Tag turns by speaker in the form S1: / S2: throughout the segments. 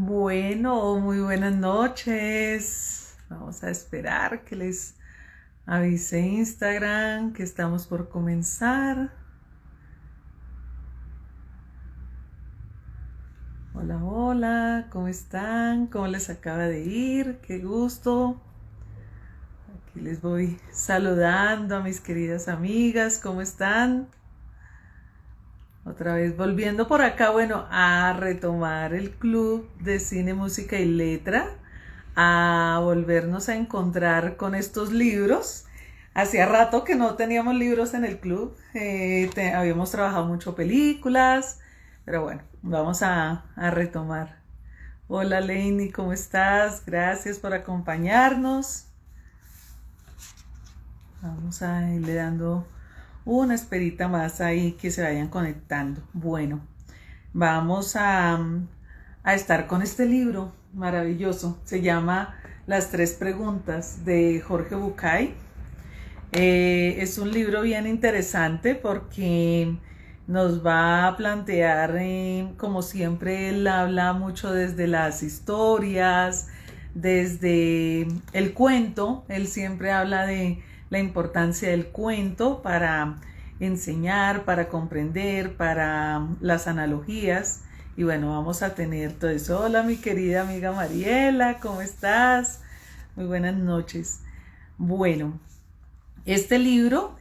S1: Bueno, muy buenas noches. Vamos a esperar que les avise Instagram que estamos por comenzar. Hola, hola, ¿cómo están? ¿Cómo les acaba de ir? Qué gusto. Aquí les voy saludando a mis queridas amigas. ¿Cómo están? Otra vez volviendo por acá, bueno, a retomar el club de cine, música y letra, a volvernos a encontrar con estos libros. Hacía rato que no teníamos libros en el club, habíamos trabajado mucho películas, pero bueno, vamos a retomar. Hola Leini, ¿cómo estás? Gracias por acompañarnos. Vamos a irle dando una esperita más ahí que se vayan conectando. Bueno, vamos a estar con este libro maravilloso. Se llama Las tres preguntas de Jorge Bucay. Es un libro bien interesante porque nos va a plantear, como siempre, él habla mucho desde las historias, desde el cuento. Él siempre habla de la importancia del cuento para enseñar, para comprender, para las analogías. Y bueno, vamos a tener todo eso. Hola, mi querida amiga Mariela, ¿cómo estás? Muy buenas noches. Bueno, este libro,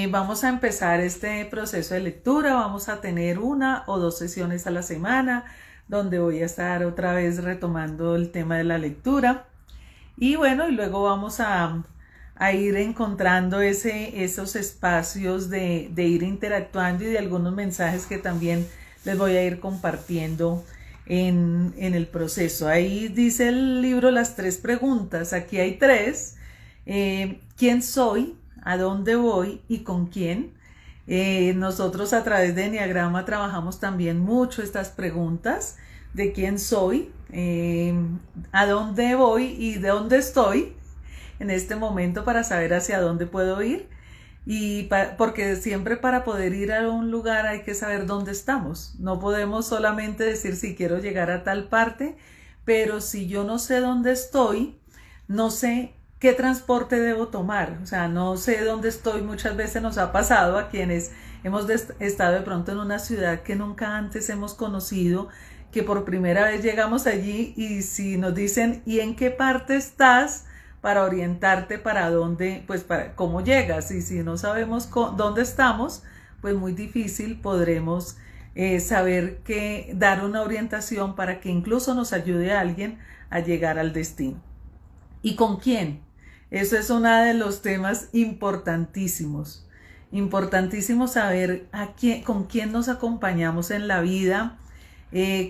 S1: vamos a empezar este proceso de lectura. Vamos a tener una o dos sesiones a la semana donde voy a estar otra vez retomando el tema de la lectura. Y bueno, y luego vamos a ir encontrando esos espacios de ir interactuando y de algunos mensajes que también les voy a ir compartiendo en el proceso. Ahí dice el libro las tres preguntas. Aquí hay tres. ¿Quién soy? ¿A dónde voy? ¿Y con quién? Nosotros a través de Enneagrama trabajamos también mucho estas preguntas de quién soy, a dónde voy y de dónde estoy en este momento para saber hacia dónde puedo ir. Porque siempre para poder ir a un lugar hay que saber dónde estamos. No podemos solamente decir si quiero llegar a tal parte, pero si yo no sé dónde estoy, no sé qué transporte debo tomar. O sea, no sé dónde estoy. Muchas veces nos ha pasado a quienes hemos estado de pronto en una ciudad que nunca antes hemos conocido, que por primera vez llegamos allí y si nos dicen ¿y en qué parte estás? Para orientarte para dónde, pues para cómo llegas. Y si no sabemos dónde estamos, pues muy difícil podremos saber dar una orientación para que incluso nos ayude a alguien a llegar al destino. ¿Y con quién? Eso es uno de los temas importantísimos. Importantísimo saber con quién nos acompañamos en la vida,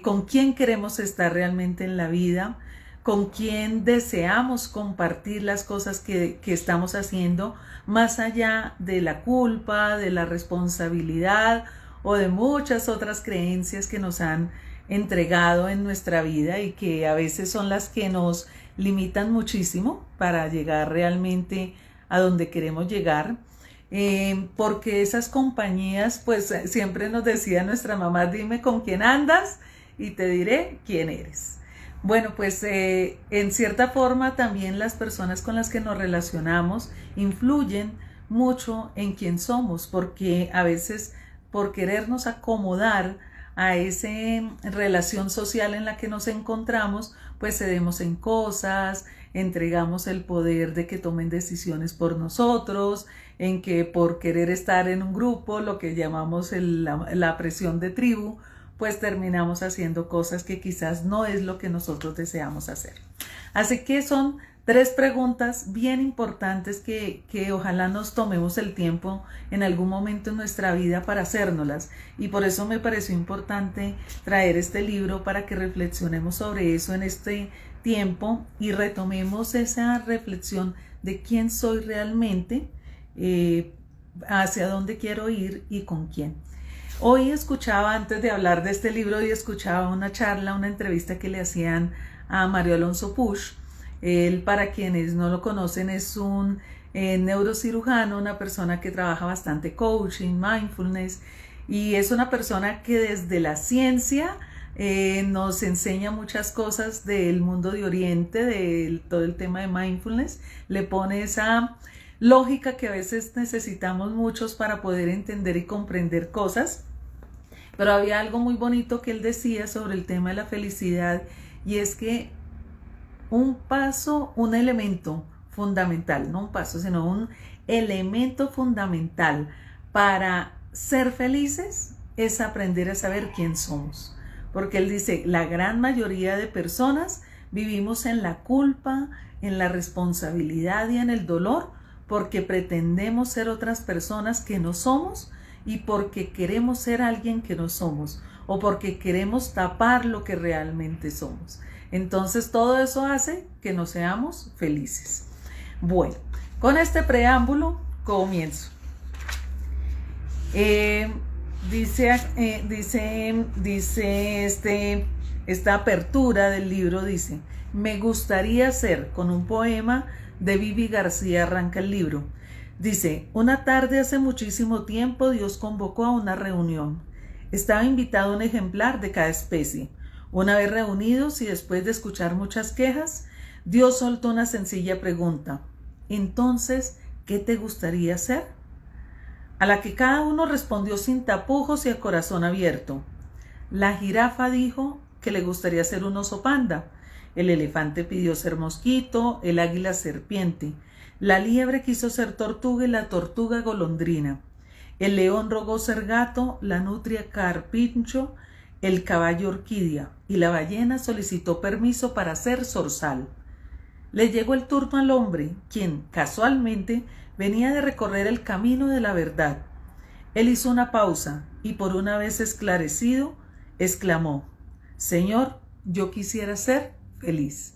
S1: con quién queremos estar realmente en la vida, con quién deseamos compartir las cosas que estamos haciendo, más allá de la culpa, de la responsabilidad o de muchas otras creencias que nos han entregado en nuestra vida y que a veces son las que nos limitan muchísimo para llegar realmente a donde queremos llegar. Porque esas compañías, pues siempre nos decía nuestra mamá, dime con quién andas y te diré quién eres. Bueno, pues en cierta forma también las personas con las que nos relacionamos influyen mucho en quién somos, porque a veces por querernos acomodar a esa relación social en la que nos encontramos, pues cedemos en cosas, entregamos el poder de que tomen decisiones por nosotros, en que por querer estar en un grupo, lo que llamamos la presión de tribu, pues terminamos haciendo cosas que quizás no es lo que nosotros deseamos hacer. Así que son tres preguntas bien importantes que ojalá nos tomemos el tiempo en algún momento en nuestra vida para hacérnoslas. Y por eso me pareció importante traer este libro para que reflexionemos sobre eso en este tiempo y retomemos esa reflexión de quién soy realmente, hacia dónde quiero ir y con quién. Hoy escuchaba, antes de hablar de este libro, hoy escuchaba una charla, una entrevista que le hacían a Mario Alonso Puig. Él, para quienes no lo conocen, es un neurocirujano, una persona que trabaja bastante coaching, mindfulness, y es una persona que desde la ciencia nos enseña muchas cosas del mundo de Oriente, de todo el tema de mindfulness, le pone esa lógica que a veces necesitamos muchos para poder entender y comprender cosas. Pero había algo muy bonito que él decía sobre el tema de la felicidad, y es que un elemento fundamental, no un paso, sino un elemento fundamental para ser felices es aprender a saber quién somos. Porque él dice, la gran mayoría de personas vivimos en la culpa, en la responsabilidad y en el dolor porque pretendemos ser otras personas que no somos y porque queremos ser alguien que no somos o porque queremos tapar lo que realmente somos. Entonces todo eso hace que no seamos felices. Bueno, con este preámbulo comienzo. Esta apertura del libro dice: me gustaría ser, con un poema de Vivi García arranca el libro. Dice: una tarde hace muchísimo tiempo Dios convocó a una reunión. Estaba invitado un ejemplar de cada especie. Una vez reunidos y después de escuchar muchas quejas, Dios soltó una sencilla pregunta: entonces, ¿qué te gustaría ser? A la que cada uno respondió sin tapujos y a corazón abierto. La jirafa dijo que le gustaría ser un oso panda. El elefante pidió ser mosquito, el águila serpiente. La liebre quiso ser tortuga y la tortuga golondrina. El león rogó ser gato, la nutria carpincho, el caballo orquídea, y la ballena solicitó permiso para ser zorzal. Le llegó el turno al hombre, quien, casualmente, venía de recorrer el camino de la verdad. Él hizo una pausa y, por una vez esclarecido, exclamó: Señor, yo quisiera ser feliz.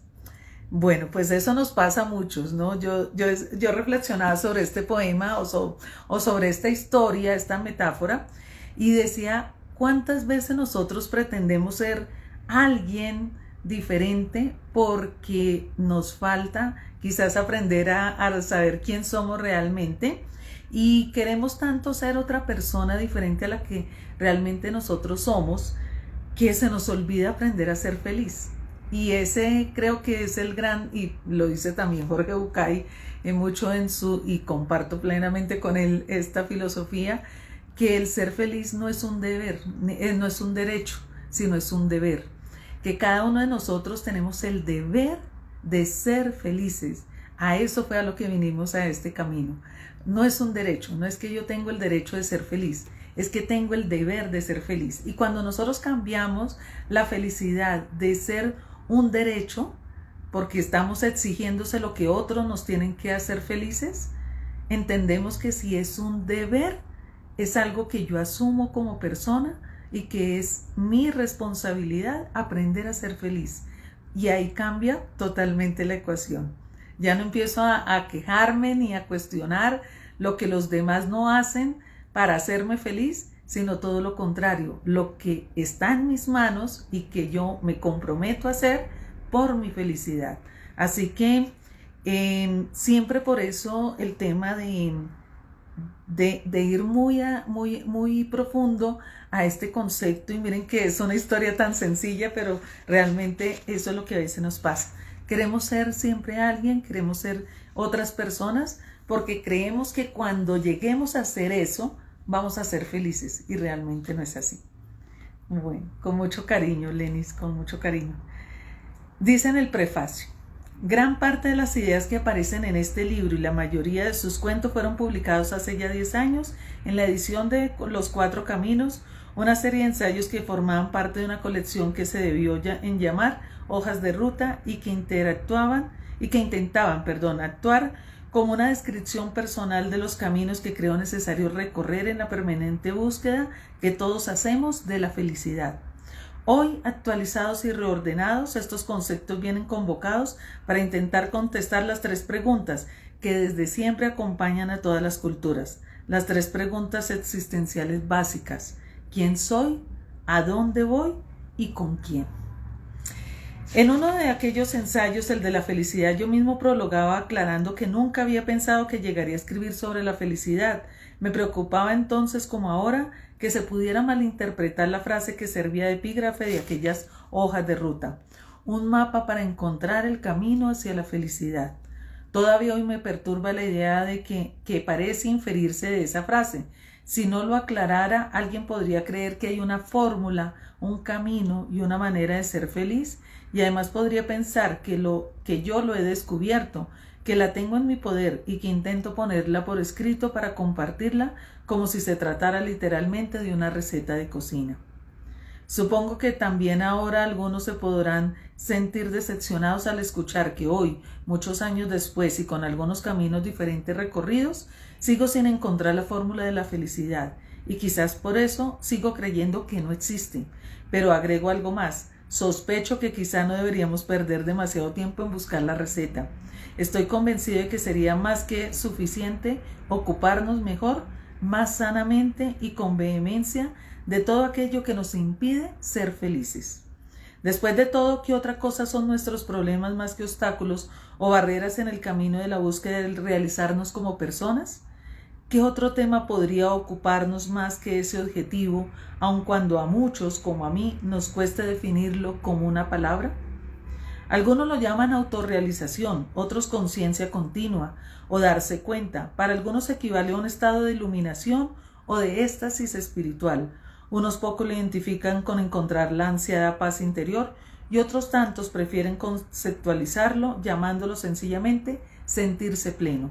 S1: Bueno, pues eso nos pasa a muchos, ¿no? Yo reflexionaba sobre este poema o sobre esta historia, esta metáfora, y decía, ¿cuántas veces nosotros pretendemos ser alguien diferente porque nos falta quizás aprender a saber quién somos realmente, y queremos tanto ser otra persona diferente a la que realmente nosotros somos, que se nos olvida aprender a ser feliz? Y ese creo que es el gran, y lo dice también Jorge Bucay mucho y comparto plenamente con él esta filosofía, que el ser feliz no es un deber, no es un derecho, sino es un deber. Que cada uno de nosotros tenemos el deber de ser felices. A eso fue a lo que vinimos a este camino. No es un derecho, no es que yo tengo el derecho de ser feliz, es que tengo el deber de ser feliz. Y cuando nosotros cambiamos la felicidad de ser un derecho, porque estamos exigiéndose lo que otros nos tienen que hacer felices, entendemos que si es un deber, es algo que yo asumo como persona y que es mi responsabilidad aprender a ser feliz. Y ahí cambia totalmente la ecuación. Ya no empiezo a quejarme ni a cuestionar lo que los demás no hacen para hacerme feliz, sino todo lo contrario, lo que está en mis manos y que yo me comprometo a hacer por mi felicidad. Así que siempre por eso el tema de ir muy profundo a este concepto, y miren que es una historia tan sencilla, pero realmente eso es lo que a veces nos pasa. Queremos ser siempre alguien, queremos ser otras personas, porque creemos que cuando lleguemos a hacer eso, vamos a ser felices, y realmente no es así. Bueno, con mucho cariño, Lenis, con mucho cariño. Dice en el prefacio: gran parte de las ideas que aparecen en este libro y la mayoría de sus cuentos fueron publicados hace ya 10 años en la edición de Los Cuatro Caminos, una serie de ensayos que formaban parte de una colección que se debió llamar Hojas de Ruta y que intentaban actuar como una descripción personal de los caminos que creo necesario recorrer en la permanente búsqueda que todos hacemos de la felicidad. Hoy, actualizados y reordenados, estos conceptos vienen convocados para intentar contestar las 3 preguntas que desde siempre acompañan a todas las culturas. Las 3 preguntas existenciales básicas: ¿quién soy? ¿A dónde voy? ¿Y con quién? En uno de aquellos ensayos, el de la felicidad, yo mismo prologaba aclarando que nunca había pensado que llegaría a escribir sobre la felicidad. Me preocupaba entonces, como ahora, que se pudiera malinterpretar la frase que servía de epígrafe de aquellas hojas de ruta. Un mapa para encontrar el camino hacia la felicidad. Todavía hoy me perturba la idea de que parece inferirse de esa frase. Si no lo aclarara, alguien podría creer que hay una fórmula, un camino y una manera de ser feliz, y además podría pensar que yo lo he descubierto, que la tengo en mi poder y que intento ponerla por escrito para compartirla como si se tratara literalmente de una receta de cocina. Supongo que también ahora algunos se podrán sentir decepcionados al escuchar que hoy, muchos años después y con algunos caminos diferentes recorridos, sigo sin encontrar la fórmula de la felicidad y quizás por eso sigo creyendo que no existe. Pero agrego algo más. Sospecho que quizá no deberíamos perder demasiado tiempo en buscar la receta. Estoy convencido de que sería más que suficiente ocuparnos mejor, más sanamente y con vehemencia de todo aquello que nos impide ser felices. Después de todo, ¿qué otra cosa son nuestros problemas más que obstáculos o barreras en el camino de la búsqueda de realizarnos como personas? ¿Qué otro tema podría ocuparnos más que ese objetivo, aun cuando a muchos, como a mí, nos cueste definirlo como una palabra? Algunos lo llaman autorrealización, otros conciencia continua o darse cuenta. Para algunos equivale a un estado de iluminación o de éxtasis espiritual. Unos pocos lo identifican con encontrar la ansiada paz interior y otros tantos prefieren conceptualizarlo llamándolo sencillamente sentirse pleno.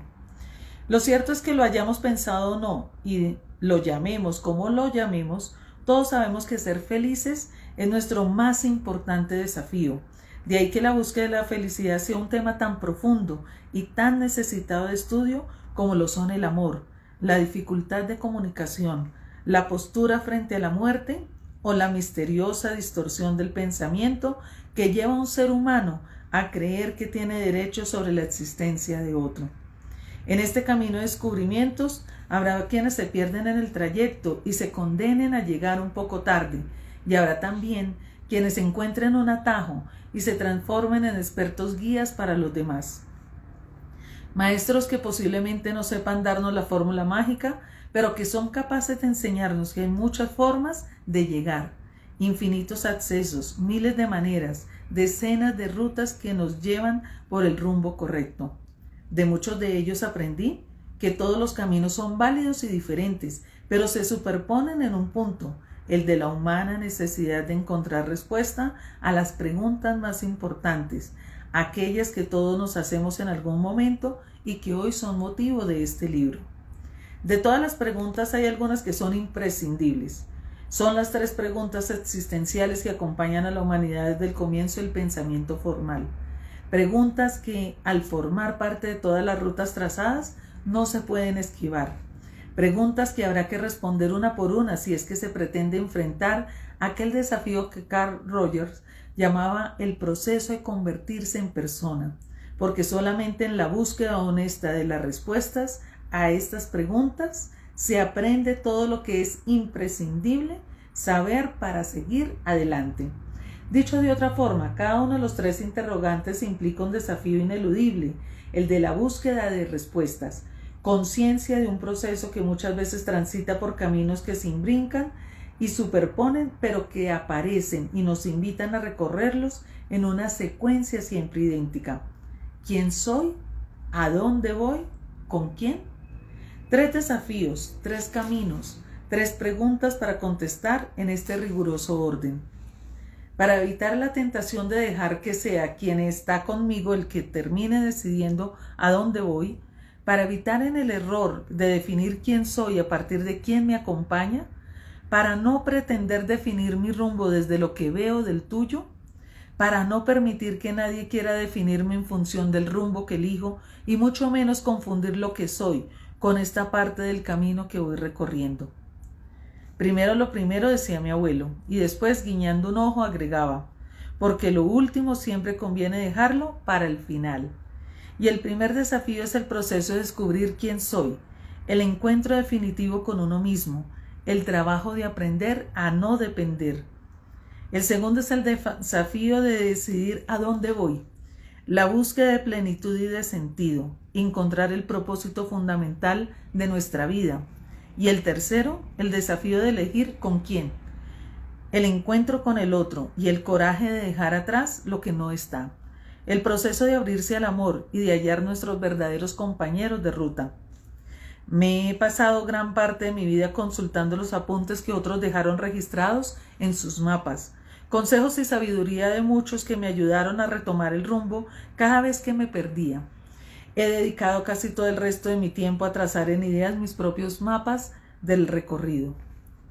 S1: Lo cierto es que lo hayamos pensado o no y lo llamemos como lo llamemos, todos sabemos que ser felices es nuestro más importante desafío. De ahí que la búsqueda de la felicidad sea un tema tan profundo y tan necesitado de estudio como lo son el amor, la dificultad de comunicación, la postura frente a la muerte o la misteriosa distorsión del pensamiento que lleva a un ser humano a creer que tiene derecho sobre la existencia de otro. En este camino de descubrimientos habrá quienes se pierden en el trayecto y se condenen a llegar un poco tarde, y habrá también quienes encuentren un atajo y se transformen en expertos guías para los demás. Maestros que posiblemente no sepan darnos la fórmula mágica, pero que son capaces de enseñarnos que hay muchas formas de llegar, infinitos accesos, miles de maneras, decenas de rutas que nos llevan por el rumbo correcto. De muchos de ellos aprendí que todos los caminos son válidos y diferentes, pero se superponen en un punto, el de la humana necesidad de encontrar respuesta a las preguntas más importantes, aquellas que todos nos hacemos en algún momento y que hoy son motivo de este libro. De todas las preguntas hay algunas que son imprescindibles. Son las 3 preguntas existenciales que acompañan a la humanidad desde el comienzo del pensamiento formal. Preguntas que, al formar parte de todas las rutas trazadas, no se pueden esquivar. Preguntas que habrá que responder una por una si es que se pretende enfrentar aquel desafío que Carl Rogers llamaba el proceso de convertirse en persona, porque solamente en la búsqueda honesta de las respuestas a estas preguntas se aprende todo lo que es imprescindible saber para seguir adelante. Dicho de otra forma, cada uno de los 3 interrogantes implica un desafío ineludible, el de la búsqueda de respuestas, conciencia de un proceso que muchas veces transita por caminos que se imbrincan y superponen, pero que aparecen y nos invitan a recorrerlos en una secuencia siempre idéntica. ¿Quién soy? ¿A dónde voy? ¿Con quién? 3 desafíos, 3 caminos, 3 preguntas para contestar en este riguroso orden. Para evitar la tentación de dejar que sea quien está conmigo el que termine decidiendo a dónde voy, para evitar en el error de definir quién soy a partir de quién me acompaña, para no pretender definir mi rumbo desde lo que veo del tuyo, para no permitir que nadie quiera definirme en función del rumbo que elijo y mucho menos confundir lo que soy con esta parte del camino que voy recorriendo. Primero lo primero, decía mi abuelo, y después, guiñando un ojo, agregaba, porque lo último siempre conviene dejarlo para el final. Y el primer desafío es el proceso de descubrir quién soy, el encuentro definitivo con uno mismo, el trabajo de aprender a no depender. El segundo es el desafío de decidir a dónde voy. La búsqueda de plenitud y de sentido, encontrar el propósito fundamental de nuestra vida. Y el tercero, el desafío de elegir con quién. El encuentro con el otro y el coraje de dejar atrás lo que no está. El proceso de abrirse al amor y de hallar nuestros verdaderos compañeros de ruta. Me he pasado gran parte de mi vida consultando los apuntes que otros dejaron registrados en sus mapas, consejos y sabiduría de muchos que me ayudaron a retomar el rumbo cada vez que me perdía. He dedicado casi todo el resto de mi tiempo a trazar en ideas mis propios mapas del recorrido.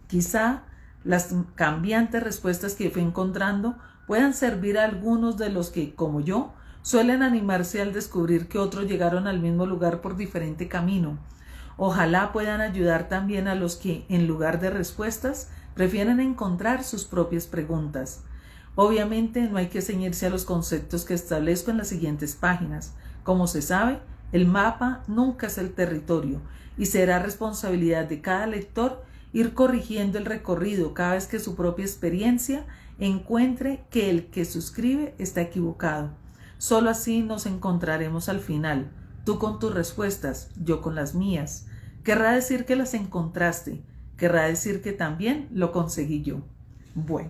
S1: Quizá las cambiantes respuestas que fui encontrando puedan servir a algunos de los que, como yo, suelen animarse al descubrir que otros llegaron al mismo lugar por diferente camino. Ojalá puedan ayudar también a los que, en lugar de respuestas, prefieren encontrar sus propias preguntas. Obviamente no hay que ceñirse a los conceptos que establezco en las siguientes páginas. Como se sabe, el mapa nunca es el territorio y será responsabilidad de cada lector ir corrigiendo el recorrido cada vez que su propia experiencia encuentre que el que suscribe está equivocado. Solo así nos encontraremos al final, tú con tus respuestas, yo con las mías. Querrá decir que las encontraste, querrá decir que también lo conseguí yo. Bueno,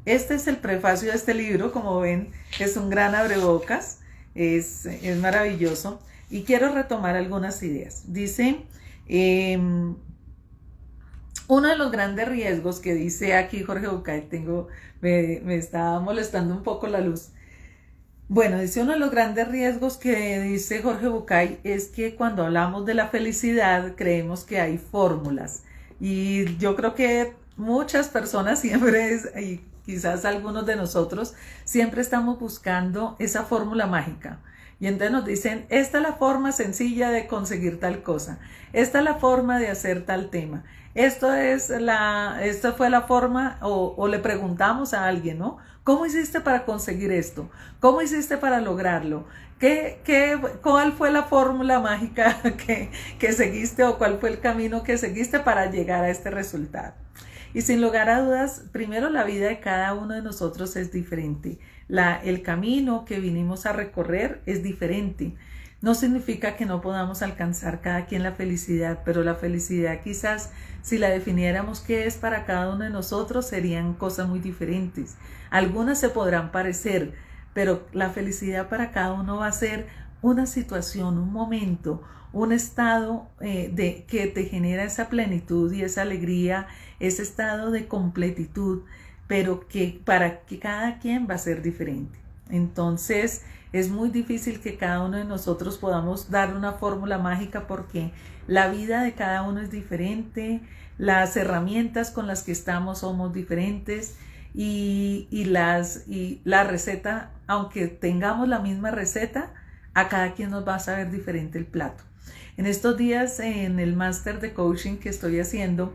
S1: este es el prefacio de este libro, como ven, es un gran abrebocas, es maravilloso y quiero retomar algunas ideas. Dice, uno de los grandes riesgos que dice aquí Jorge Bucay, me está molestando un poco la luz. Bueno, dice uno de los grandes riesgos que dice Jorge Bucay es que cuando hablamos de la felicidad creemos que hay fórmulas. Y yo creo que muchas personas siempre, y quizás algunos de nosotros, siempre estamos buscando esa fórmula mágica. Y entonces nos dicen, esta es la forma sencilla de conseguir tal cosa, esta es la forma de hacer tal tema, esta fue la forma, o le preguntamos a alguien, ¿no? ¿Cómo hiciste para conseguir esto? ¿Cómo hiciste para lograrlo? ¿Cuál fue la fórmula mágica que seguiste o cuál fue el camino que seguiste para llegar a este resultado? Y sin lugar a dudas, primero la vida de cada uno de nosotros es diferente. El camino que vinimos a recorrer es diferente. No significa que no podamos alcanzar cada quien la felicidad, pero la felicidad quizás si la definiéramos qué es para cada uno de nosotros serían cosas muy diferentes. Algunas se podrán parecer, pero la felicidad para cada uno va a ser una situación, un momento, un estado que te genera esa plenitud y esa alegría, ese estado de completitud, pero que para que cada quien va a ser diferente. Entonces es muy difícil que cada uno de nosotros podamos dar una fórmula mágica porque la vida de cada uno es diferente, las herramientas con las que estamos somos diferentes y la receta, aunque tengamos la misma receta, a cada quien nos va a saber diferente el plato. En estos días en el máster de coaching que estoy haciendo,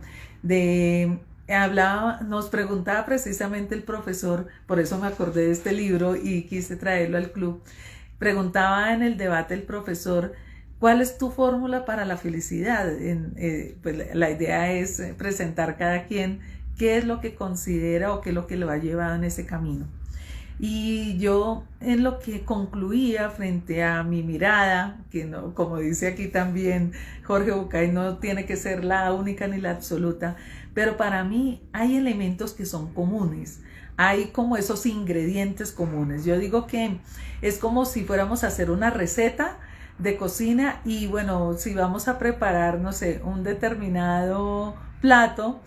S1: nos preguntaba precisamente el profesor, por eso me acordé de este libro y quise traerlo al club. Preguntaba en el debate el profesor, ¿cuál es tu fórmula para la felicidad? Pues la idea es presentar cada quien qué es lo que considera o qué es lo que le va llevado en ese camino. Y yo en lo que concluía frente a mi mirada, que no, como dice aquí también Jorge Bucay, no tiene que ser la única ni la absoluta, pero para mí hay elementos que son comunes, hay como esos ingredientes comunes. Yo digo que es como si fuéramos a hacer una receta de cocina y bueno, si vamos a preparar, no sé, un determinado plato,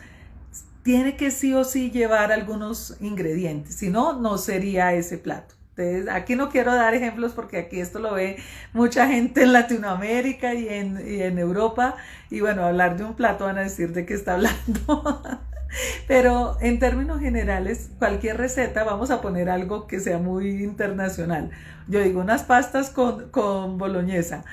S1: tiene que sí o sí llevar algunos ingredientes, si no, no sería ese plato. Entonces, aquí no quiero dar ejemplos porque aquí esto lo ve mucha gente en Latinoamérica y en Europa y bueno, hablar de un plato van a decir de qué está hablando. Pero en términos generales, cualquier receta, vamos a poner algo que sea muy internacional. Yo digo unas pastas con boloñesa.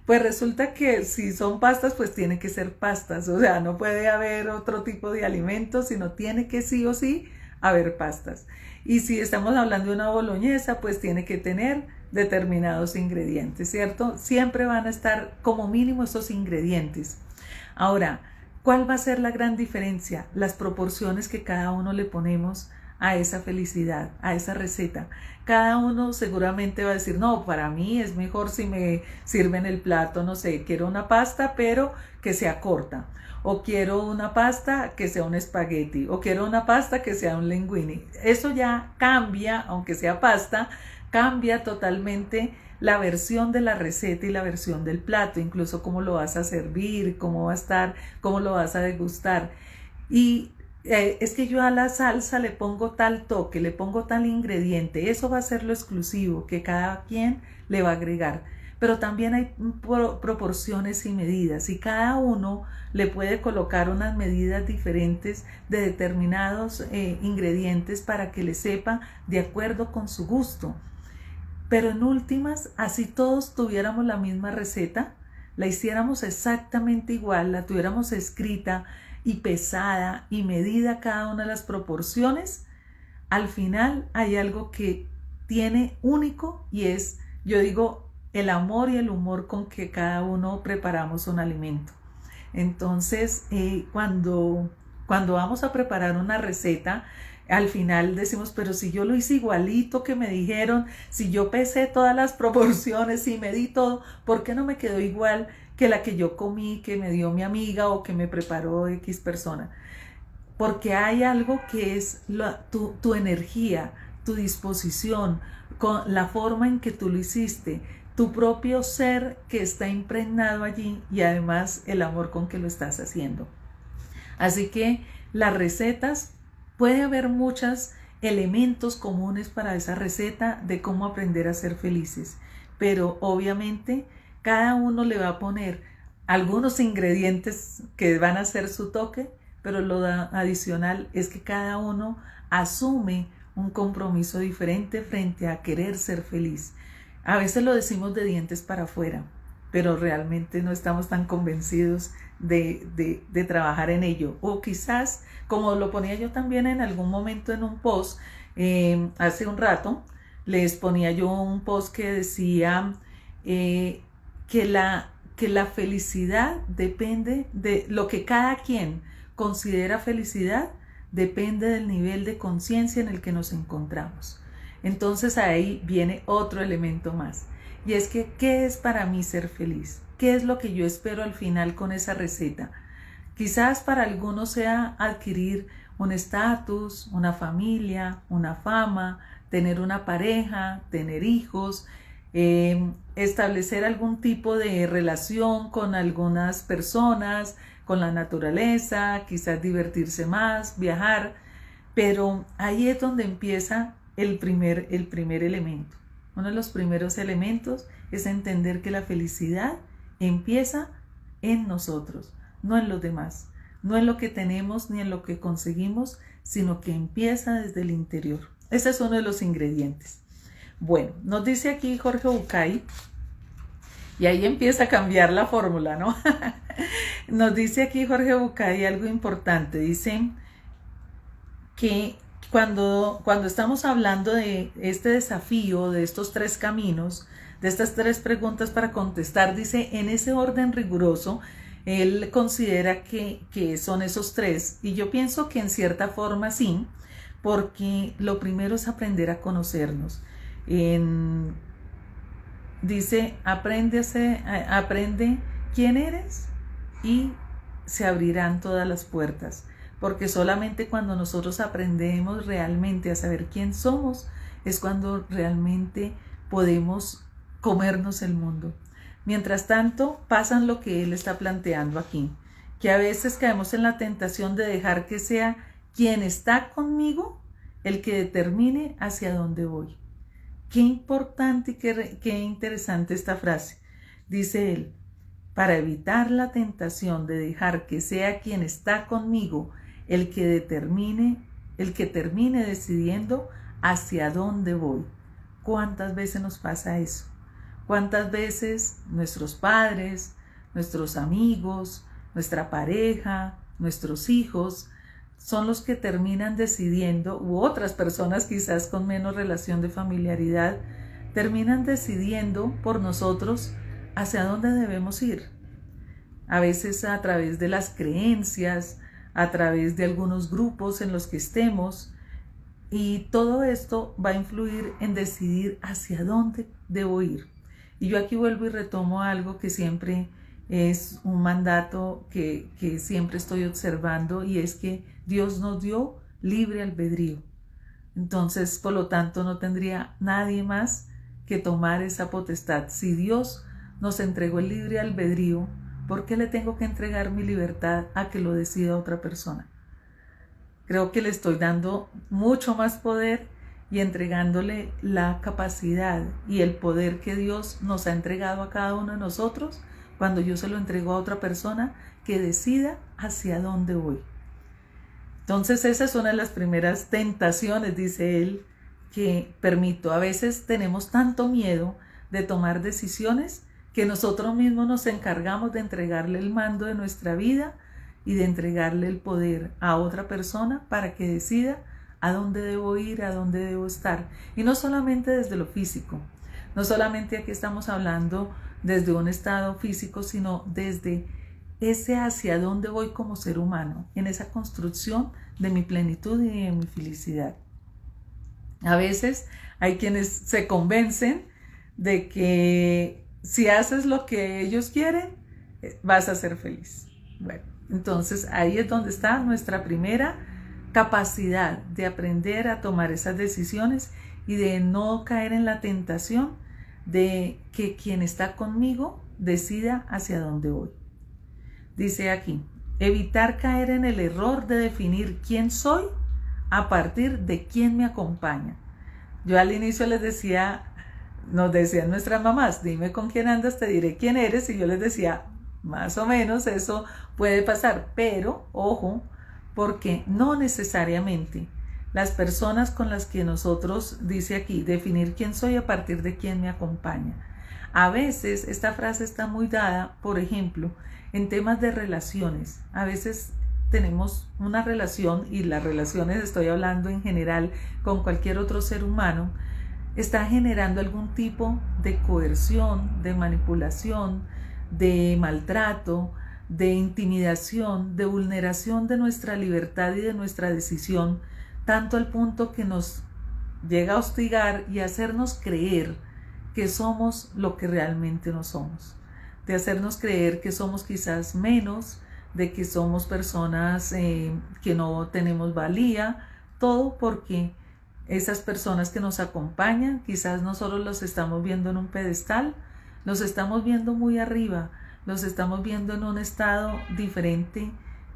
S1: Pues resulta que si son pastas, pues tiene que ser pastas, o sea, no puede haber otro tipo de alimentos, sino tiene que sí o sí haber pastas. Y si estamos hablando de una boloñesa, pues tiene que tener determinados ingredientes, ¿cierto? Siempre van a estar como mínimo esos ingredientes. Ahora, ¿cuál va a ser la gran diferencia? Las proporciones que cada uno le ponemos a esa felicidad, a esa receta. Cada uno seguramente va a decir, no, para mí es mejor si me sirven el plato, no sé, quiero una pasta pero que sea corta, o quiero una pasta que sea un espagueti, o quiero una pasta que sea un linguine. Eso ya cambia, aunque sea pasta, cambia totalmente la versión de la receta y la versión del plato, incluso cómo lo vas a servir, cómo va a estar, cómo lo vas a degustar. Y es que yo a la salsa le pongo tal toque, le pongo tal ingrediente, eso va a ser lo exclusivo que cada quien le va a agregar. Pero también hay proporciones y medidas y cada uno le puede colocar unas medidas diferentes de determinados ingredientes para que le sepa de acuerdo con su gusto. Pero en últimas, así todos tuviéramos la misma receta, la hiciéramos exactamente igual, la tuviéramos escrita y pesada y medida cada una de las proporciones, al final hay algo que tiene único y es, yo digo, el amor y el humor con que cada uno preparamos un alimento. Entonces, cuando vamos a preparar una receta, al final decimos, pero si yo lo hice igualito que me dijeron, si yo pesé todas las proporciones y medí todo, ¿por qué no me quedó igual que la que yo comí, que me dio mi amiga o que me preparó X persona? Porque hay algo que es tu energía, tu disposición, con la forma en que tú lo hiciste, tu propio ser que está impregnado allí y además el amor con que lo estás haciendo. Así que las recetas, puede haber muchos elementos comunes para esa receta de cómo aprender a ser felices, pero obviamente cada uno le va a poner algunos ingredientes que van a ser su toque, pero lo adicional es que cada uno asume un compromiso diferente frente a querer ser feliz. A veces lo decimos de dientes para afuera, pero realmente no estamos tan convencidos de trabajar en ello. O quizás, como lo ponía yo también en algún momento en un post, hace un rato, les ponía yo un post que decía que la felicidad depende de lo que cada quien considera felicidad, depende del nivel de conciencia en el que nos encontramos. Entonces ahí viene otro elemento más. Y es que, ¿qué es para mí ser feliz? ¿Qué es lo que yo espero al final con esa receta? Quizás para algunos sea adquirir un estatus, una familia, una fama, tener una pareja, tener hijos, establecer algún tipo de relación con algunas personas, con la naturaleza, quizás divertirse más, viajar. Pero ahí es donde empieza el primer elemento. Uno de los primeros elementos es entender que la felicidad empieza en nosotros, no en los demás, no en lo que tenemos ni en lo que conseguimos, sino que empieza desde el interior. Ese es uno de los ingredientes. Bueno, nos dice aquí Jorge Bucay, y ahí empieza a cambiar la fórmula, ¿no? Nos dice aquí Jorge Bucay algo importante, dice que cuando estamos hablando de este desafío, de estos 3 caminos, de estas 3 preguntas para contestar, dice, en ese orden riguroso, él considera que son esos 3, y yo pienso que en cierta forma sí, porque lo primero es aprender a conocernos. Dice, aprende quién eres y se abrirán todas las puertas. Porque solamente cuando nosotros aprendemos realmente a saber quién somos, es cuando realmente podemos comernos el mundo. Mientras tanto, pasan lo que él está planteando aquí, que a veces caemos en la tentación de dejar que sea quien está conmigo el que determine hacia dónde voy. Qué importante y qué interesante esta frase. Dice él, para evitar la tentación de dejar que sea quien está conmigo el que termine decidiendo hacia dónde voy. ¿Cuántas veces nos pasa eso? ¿Cuántas veces nuestros padres, nuestros amigos, nuestra pareja, nuestros hijos son los que terminan decidiendo, u otras personas quizás con menos relación de familiaridad, terminan decidiendo por nosotros hacia dónde debemos ir? A veces a través de las creencias, a través de algunos grupos en los que estemos, Y todo esto va a influir en decidir hacia dónde debo ir. Y yo aquí vuelvo y retomo algo que siempre es un mandato que siempre estoy observando, y es que Dios nos dio libre albedrío. Entonces, por lo tanto, no tendría nadie más que tomar esa potestad. Si Dios nos entregó el libre albedrío, ¿por qué le tengo que entregar mi libertad a que lo decida otra persona? Creo que le estoy dando mucho más poder y entregándole la capacidad y el poder que Dios nos ha entregado a cada uno de nosotros cuando yo se lo entrego a otra persona que decida hacia dónde voy. Entonces esa es una de las primeras tentaciones, dice él, que permito. A veces tenemos tanto miedo de tomar decisiones que nosotros mismos nos encargamos de entregarle el mando de nuestra vida y de entregarle el poder a otra persona para que decida a dónde debo ir, a dónde debo estar. Y no solamente desde lo físico, no solamente aquí estamos hablando desde un estado físico, sino desde ese hacia dónde voy como ser humano, en esa construcción de mi plenitud y de mi felicidad. A veces hay quienes se convencen de que si haces lo que ellos quieren, vas a ser feliz. Bueno, entonces ahí es donde está nuestra primera capacidad de aprender a tomar esas decisiones y de no caer en la tentación de que quien está conmigo decida hacia dónde voy. Dice aquí, evitar caer en el error de definir quién soy a partir de quién me acompaña. Yo al inicio les decía, nos decían nuestras mamás, dime con quién andas, te diré quién eres, y yo les decía, más o menos eso puede pasar, pero ojo, porque no necesariamente las personas con las que nosotros, dice aquí, definir quién soy a partir de quién me acompaña. A veces esta frase está muy dada, por ejemplo, en temas de relaciones. A veces tenemos una relación, y las relaciones, estoy hablando en general con cualquier otro ser humano, está generando algún tipo de coerción, de manipulación, de maltrato, de intimidación, de vulneración de nuestra libertad y de nuestra decisión, tanto al punto que nos llega a hostigar y a hacernos creer que somos lo que realmente no somos, de hacernos creer que somos quizás menos, de que somos personas que no tenemos valía, todo porque esas personas que nos acompañan quizás no solo los estamos viendo en un pedestal, los estamos viendo muy arriba, los estamos viendo en un estado diferente,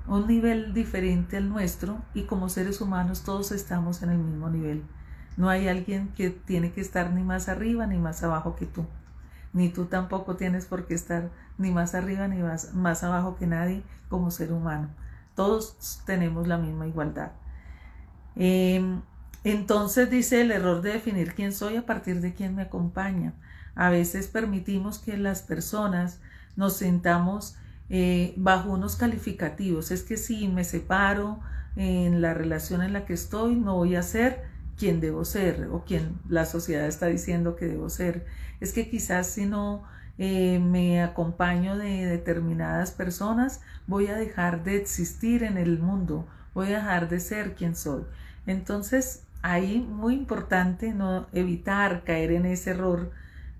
S1: un nivel diferente al nuestro, y como seres humanos todos estamos en el mismo nivel. No hay alguien que tiene que estar ni más arriba ni más abajo que tú. Ni tú tampoco tienes por qué estar ni más arriba ni más abajo que nadie como ser humano. Todos tenemos la misma igualdad. Entonces dice el error de definir quién soy a partir de quién me acompaña. A veces permitimos que las personas nos sentamos bajo unos calificativos. Es que si me separo en la relación en la que estoy, no voy a ser quien debo ser o quien la sociedad está diciendo que debo ser. Es que quizás si no me acompaño de determinadas personas, voy a dejar de existir en el mundo, voy a dejar de ser quien soy. Entonces, ahí muy importante no evitar caer en ese error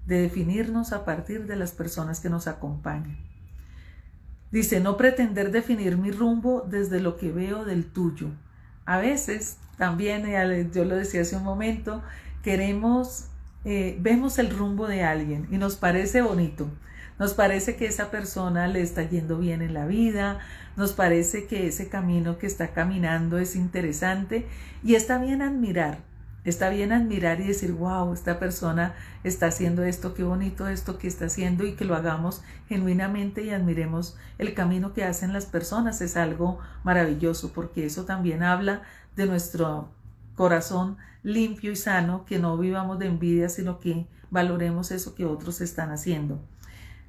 S1: de definirnos a partir de las personas que nos acompañan. Dice, no pretender definir mi rumbo desde lo que veo del tuyo. A veces también, yo lo decía hace un momento, vemos el rumbo de alguien y nos parece bonito, nos parece que esa persona le está yendo bien en la vida, nos parece que ese camino que está caminando es interesante, y está bien admirar y decir, wow, esta persona está haciendo esto, qué bonito esto que está haciendo, y que lo hagamos genuinamente y admiremos el camino que hacen las personas. Es algo maravilloso, porque eso también habla de nuestro corazón limpio y sano, que no vivamos de envidia, sino que valoremos eso que otros están haciendo.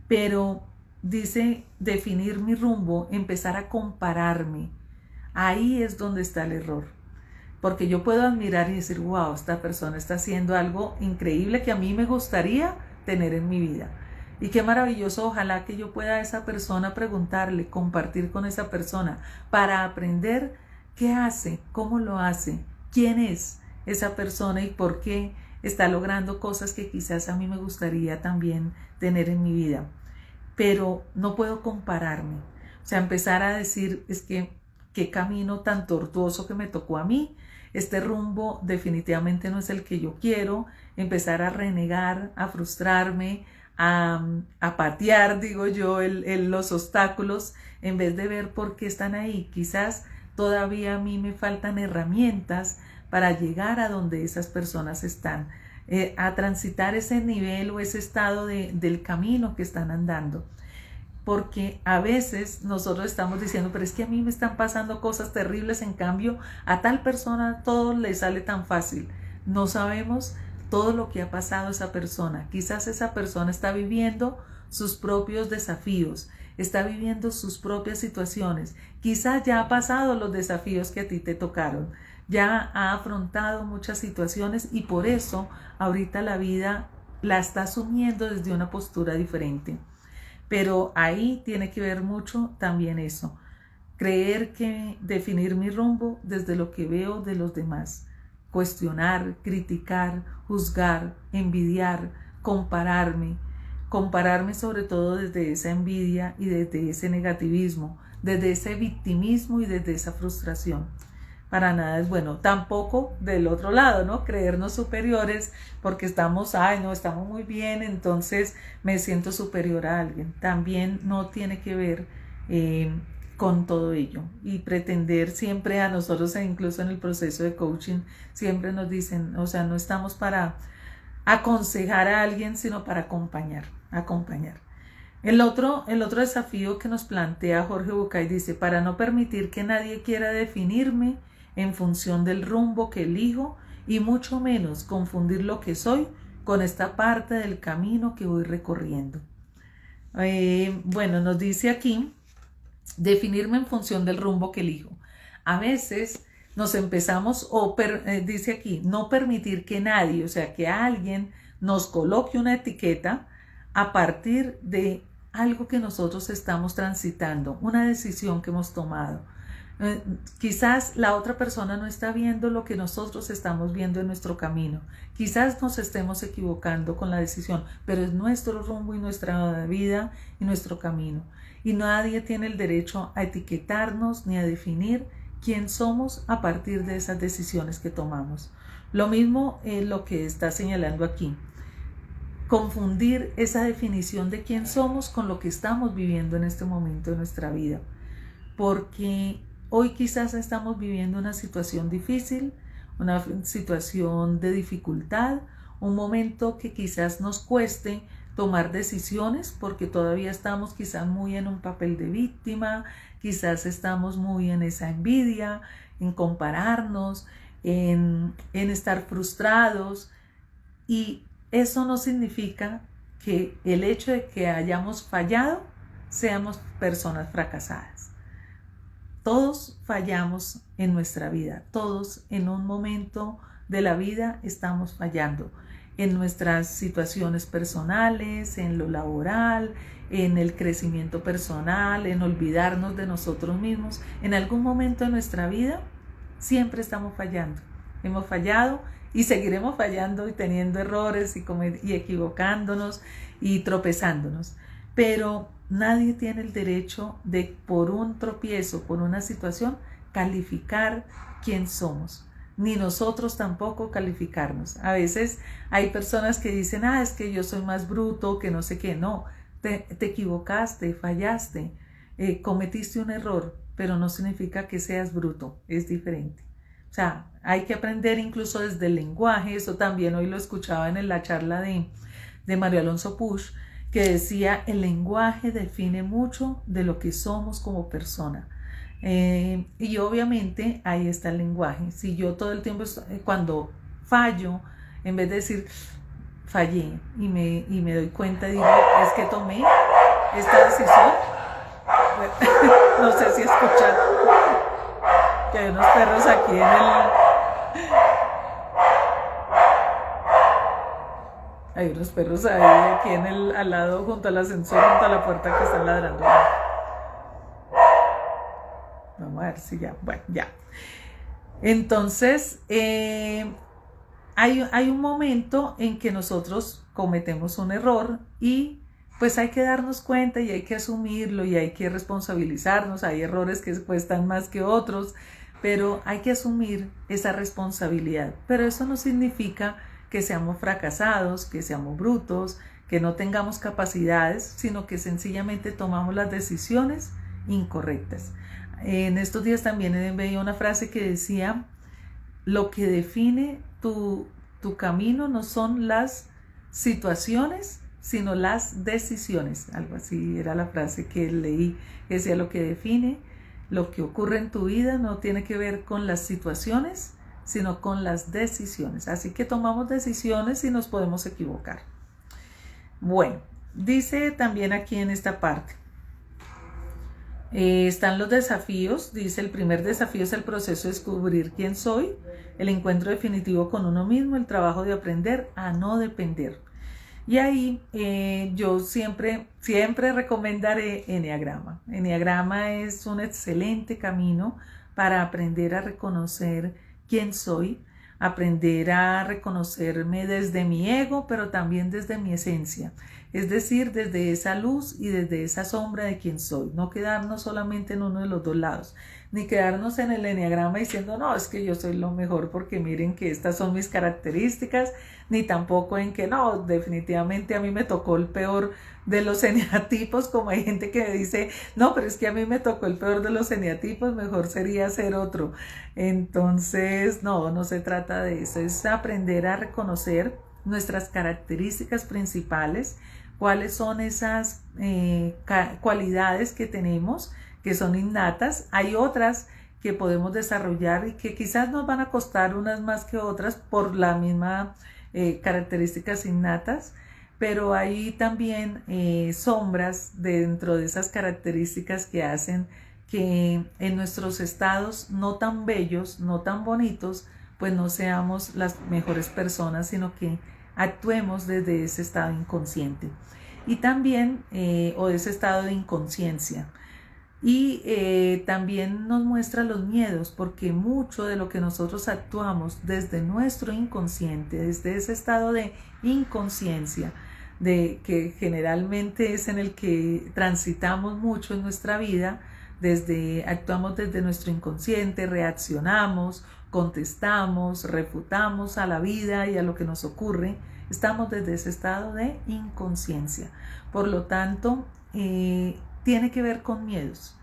S1: Pero dice, definir mi rumbo, empezar a compararme, ahí es donde está el error. Porque yo puedo admirar y decir, wow, esta persona está haciendo algo increíble que a mí me gustaría tener en mi vida. Y qué maravilloso, ojalá que yo pueda a esa persona preguntarle, compartir con esa persona para aprender qué hace, cómo lo hace, quién es, esa persona y por qué está logrando cosas que quizás a mí me gustaría también tener en mi vida. Pero no puedo compararme. O sea, empezar a decir, es que qué camino tan tortuoso que me tocó a mí. Este rumbo definitivamente no es el que yo quiero. Empezar a renegar, a frustrarme, a patear, digo yo, los obstáculos, en vez de ver por qué están ahí. Quizás todavía a mí me faltan herramientas para llegar a donde esas personas están, a transitar ese nivel o ese estado del camino que están andando. Porque a veces nosotros estamos diciendo, pero es que a mí me están pasando cosas terribles, en cambio a tal persona todo le sale tan fácil. No sabemos todo lo que ha pasado a esa persona. Quizás esa persona está viviendo sus propios desafíos, está viviendo sus propias situaciones. Quizás ya ha pasado los desafíos que a ti te tocaron, ya ha afrontado muchas situaciones y por eso ahorita la vida la está asumiendo desde una postura diferente. Pero ahí tiene que ver mucho también eso, creer que definir mi rumbo desde lo que veo de los demás, cuestionar, criticar, juzgar, envidiar, compararme sobre todo desde esa envidia y desde ese negativismo, desde ese victimismo y desde esa frustración. Para nada es bueno. Tampoco del otro lado, ¿no? Creernos superiores porque estamos muy bien, entonces me siento superior a alguien. También no tiene que ver con todo ello. Y pretender siempre a nosotros, e incluso en el proceso de coaching, siempre nos dicen, o sea, no estamos para aconsejar a alguien, sino para acompañar. El otro desafío que nos plantea Jorge Bucay dice, para no permitir que nadie quiera definirme en función del rumbo que elijo y mucho menos confundir lo que soy con esta parte del camino que voy recorriendo. Bueno, nos dice aquí, definirme en función del rumbo que elijo. A veces nos empezamos, dice aquí, no permitir que nadie, o sea, que alguien nos coloque una etiqueta a partir de algo que nosotros estamos transitando, una decisión que hemos tomado. Quizás la otra persona no está viendo lo que nosotros estamos viendo en nuestro camino. Quizás nos estemos equivocando con la decisión, pero es nuestro rumbo y nuestra vida y nuestro camino. Y nadie tiene el derecho a etiquetarnos ni a definir quién somos a partir de esas decisiones que tomamos. Lo mismo es lo que está señalando aquí. Confundir esa definición de quién somos con lo que estamos viviendo en este momento de nuestra vida. Porque hoy quizás estamos viviendo una situación difícil, una situación de dificultad, un momento que quizás nos cueste tomar decisiones porque todavía estamos quizás muy en un papel de víctima, quizás estamos muy en esa envidia, en compararnos, en estar frustrados, y eso no significa que el hecho de que hayamos fallado seamos personas fracasadas. Todos fallamos en nuestra vida, todos en un momento de la vida estamos fallando en nuestras situaciones personales, en lo laboral, en el crecimiento personal, en olvidarnos de nosotros mismos. En algún momento de nuestra vida siempre estamos fallando. Hemos fallado y seguiremos fallando y teniendo errores y equivocándonos y tropezándonos. Pero nadie tiene el derecho de, por un tropiezo, por una situación, calificar quién somos. Ni nosotros tampoco calificarnos. A veces hay personas que dicen, es que yo soy más bruto, que no sé qué. No, te equivocaste, fallaste, cometiste un error, pero no significa que seas bruto, es diferente. O sea, hay que aprender incluso desde el lenguaje. Eso también hoy lo escuchaba en la charla de Mario Alonso Puig, que decía, el lenguaje define mucho de lo que somos como persona. Y obviamente ahí está el lenguaje. Si yo todo el tiempo, cuando fallo, en vez de decir fallé y me doy cuenta, digo, es que tomé esta decisión. No sé si escuchan que hay unos perros aquí hay unos perros ahí aquí al lado, junto al ascensor, junto a la puerta, que están ladrando. Vamos a ver si ya, bueno, ya. Entonces, hay un momento en que nosotros cometemos un error y pues hay que darnos cuenta y hay que asumirlo y hay que responsabilizarnos. Hay errores que cuestan más que otros, pero hay que asumir esa responsabilidad. Pero eso no significa que seamos fracasados, que seamos brutos, que no tengamos capacidades, sino que sencillamente tomamos las decisiones incorrectas. En estos días también veía una frase que decía: lo que define tu camino no son las situaciones, sino las decisiones. Algo así era la frase que leí, que decía: lo que define lo que ocurre en tu vida no tiene que ver con las situaciones, sino con las decisiones. Así que tomamos decisiones y nos podemos equivocar. Bueno, dice también aquí en esta parte, están los desafíos. Dice: el primer desafío es el proceso de descubrir quién soy, el encuentro definitivo con uno mismo, el trabajo de aprender a no depender. Y ahí yo siempre recomendaré Eneagrama. Eneagrama es un excelente camino para aprender a reconocer quién soy, aprender a reconocerme desde mi ego, pero también desde mi esencia. Es decir, desde esa luz y desde esa sombra de quién soy. No quedarnos solamente en uno de los dos lados, ni quedarnos en el eneagrama diciendo: no, es que yo soy lo mejor porque miren que estas son mis características, ni tampoco en que no, definitivamente a mí me tocó el peor de los eneatipos, como hay gente que dice: no, pero es que a mí me tocó el peor de los eneatipos, mejor sería ser otro. Entonces, no se trata de eso, es aprender a reconocer nuestras características principales, cuáles son esas cualidades que tenemos, que son innatas. Hay otras que podemos desarrollar y que quizás nos van a costar unas más que otras por la misma características innatas, pero hay también sombras dentro de esas características que hacen que en nuestros estados no tan bellos, no tan bonitos, pues no seamos las mejores personas, sino que actuemos desde ese estado inconsciente y también o de ese estado de inconsciencia. Y también nos muestra los miedos, porque mucho de lo que nosotros actuamos desde nuestro inconsciente, desde ese estado de inconsciencia, de que generalmente es en el que transitamos mucho en nuestra vida, actuamos desde nuestro inconsciente, reaccionamos, contestamos, refutamos a la vida y a lo que nos ocurre. Estamos desde ese estado de inconsciencia. Por lo tanto, tiene que ver con miedos.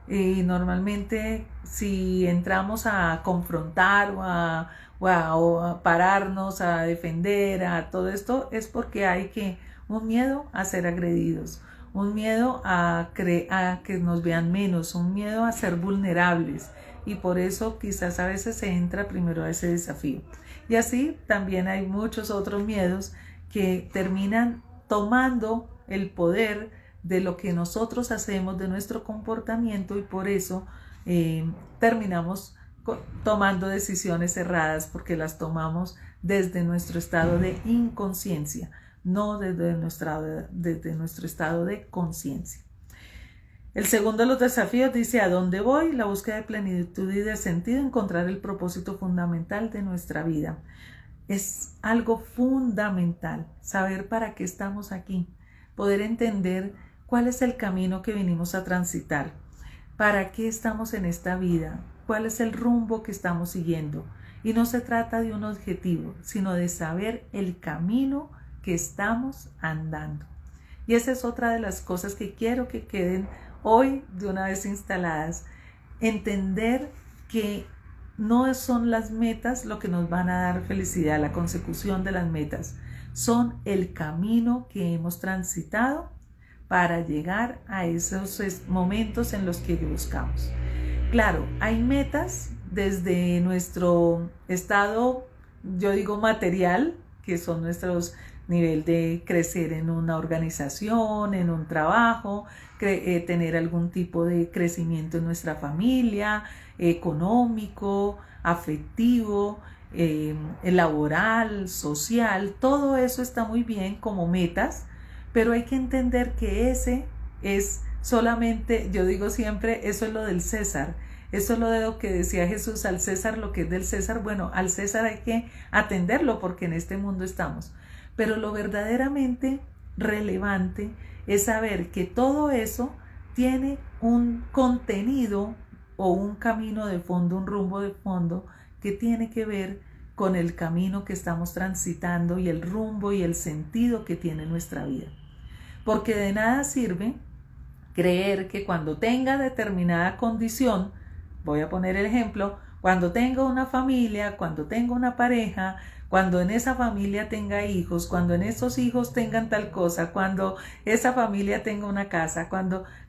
S1: Normalmente si entramos a confrontar o a pararnos, a defender, a todo esto, es porque hay un miedo a ser agredidos, un miedo a que nos vean menos, un miedo a ser vulnerables, y por eso quizás a veces se entra primero a ese desafío. Y así también hay muchos otros miedos que terminan tomando el poder de lo que nosotros hacemos, de nuestro comportamiento, y por eso terminamos tomando decisiones erradas, porque las tomamos desde nuestro estado de inconsciencia, no desde nuestro estado de conciencia. El segundo de los desafíos dice: ¿a dónde voy? La búsqueda de plenitud y de sentido, encontrar el propósito fundamental de nuestra vida. Es algo fundamental saber para qué estamos aquí, poder entender cuál es el camino que vinimos a transitar, para qué estamos en esta vida, cuál es el rumbo que estamos siguiendo. Y no se trata de un objetivo, sino de saber el camino que estamos andando. Y esa es otra de las cosas que quiero que queden hoy de una vez instaladas. Entender que no son las metas lo que nos van a dar felicidad, la consecución de las metas. Son el camino que hemos transitado para llegar a esos momentos en los que buscamos. Claro, hay metas desde nuestro estado, yo digo material, que son nuestros nivel de crecer en una organización, en un trabajo, tener algún tipo de crecimiento en nuestra familia, económico, afectivo, laboral, social. Todo eso está muy bien como metas, pero hay que entender que ese es solamente, yo digo siempre, eso es lo del César. Eso es lo de lo que decía Jesús, al César lo que es del César. Bueno, al César hay que atenderlo porque en este mundo estamos. Pero lo verdaderamente relevante es saber que todo eso tiene un contenido o un camino de fondo, un rumbo de fondo que tiene que ver con el camino que estamos transitando y el rumbo y el sentido que tiene nuestra vida. Porque de nada sirve creer que cuando tenga determinada condición, voy a poner el ejemplo, cuando tenga una familia, cuando tenga una pareja, cuando en esa familia tenga hijos, cuando en esos hijos tengan tal cosa, cuando esa familia tenga una casa,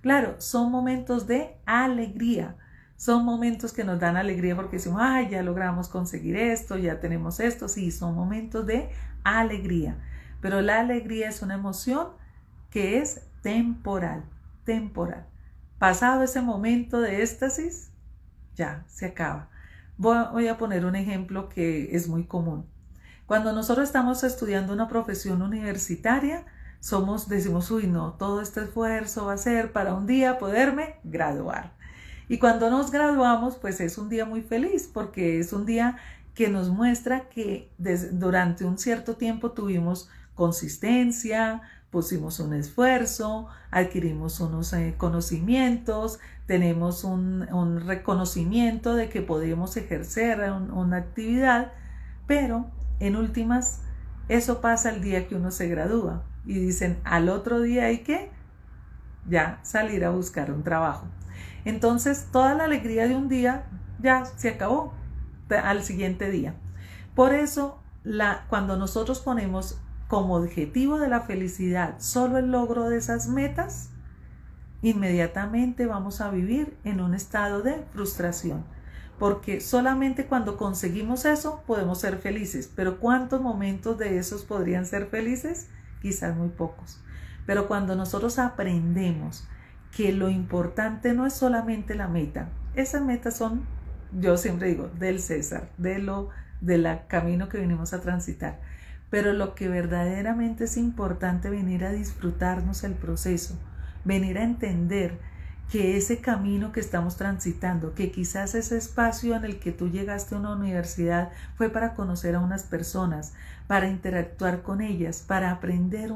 S1: claro, son momentos de alegría, son momentos que nos dan alegría porque decimos, ay, ya logramos conseguir esto, ya tenemos esto, sí, son momentos de alegría, pero la alegría es una emoción que es temporal. Pasado ese momento de éxtasis, ya se acaba. Voy a poner un ejemplo que es muy común. Cuando nosotros estamos estudiando una profesión universitaria, decimos, uy, no, todo este esfuerzo va a ser para un día poderme graduar. Y cuando nos graduamos, pues es un día muy feliz, porque es un día que nos muestra que durante un cierto tiempo tuvimos consistencia, pusimos un esfuerzo, adquirimos unos conocimientos, tenemos un reconocimiento de que podemos ejercer una actividad, pero en últimas eso pasa el día que uno se gradúa y dicen al otro día hay que ya salir a buscar un trabajo. Entonces toda la alegría de un día ya se acabó al siguiente día. Por eso cuando nosotros ponemos como objetivo de la felicidad solo el logro de esas metas, inmediatamente vamos a vivir en un estado de frustración, porque solamente cuando conseguimos eso podemos ser felices, pero ¿cuántos momentos de esos podrían ser felices? Quizás muy pocos. Pero cuando nosotros aprendemos que lo importante no es solamente la meta, esas metas son, yo siempre digo, del César, del camino que venimos a transitar, pero lo que verdaderamente es importante, venir a disfrutarnos el proceso, venir a entender que ese camino que estamos transitando, que quizás ese espacio en el que tú llegaste a una universidad fue para conocer a unas personas, para interactuar con ellas, para aprender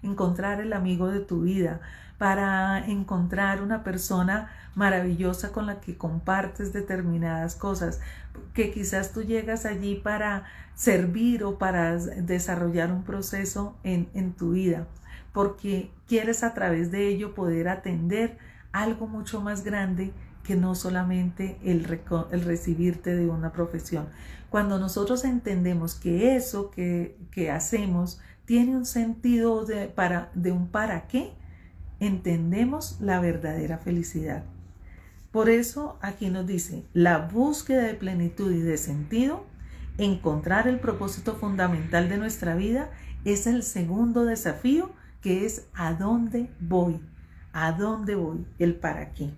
S1: encontrar el amigo de tu vida, para encontrar una persona maravillosa con la que compartes determinadas cosas, que quizás tú llegas allí para servir o para desarrollar un proceso en tu vida, porque quieres a través de ello poder atender algo mucho más grande que no solamente el recibirte de una profesión. Cuando nosotros entendemos que eso que hacemos tiene un sentido de un para qué, entendemos la verdadera felicidad. Por eso aquí nos dice, la búsqueda de plenitud y de sentido, encontrar el propósito fundamental de nuestra vida, es el segundo desafío, que es ¿a dónde voy? ¿A dónde voy? El para qué.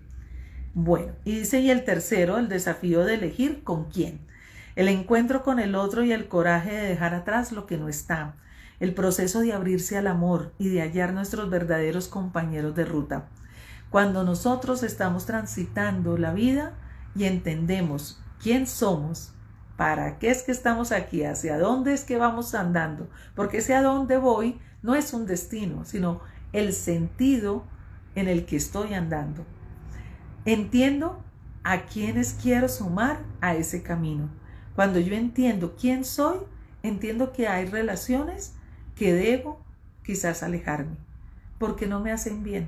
S1: Bueno, y dice, y el tercero, el desafío de elegir con quién. El encuentro con el otro y el coraje de dejar atrás lo que no está. El proceso de abrirse al amor y de hallar nuestros verdaderos compañeros de ruta. Cuando nosotros estamos transitando la vida y entendemos quién somos, para qué es que estamos aquí, hacia dónde es que vamos andando, porque ese a dónde voy no es un destino, sino el sentido en el que estoy andando. Entiendo a quiénes quiero sumar a ese camino. Cuando yo entiendo quién soy, entiendo que hay relaciones que debo quizás alejarme, porque no me hacen bien.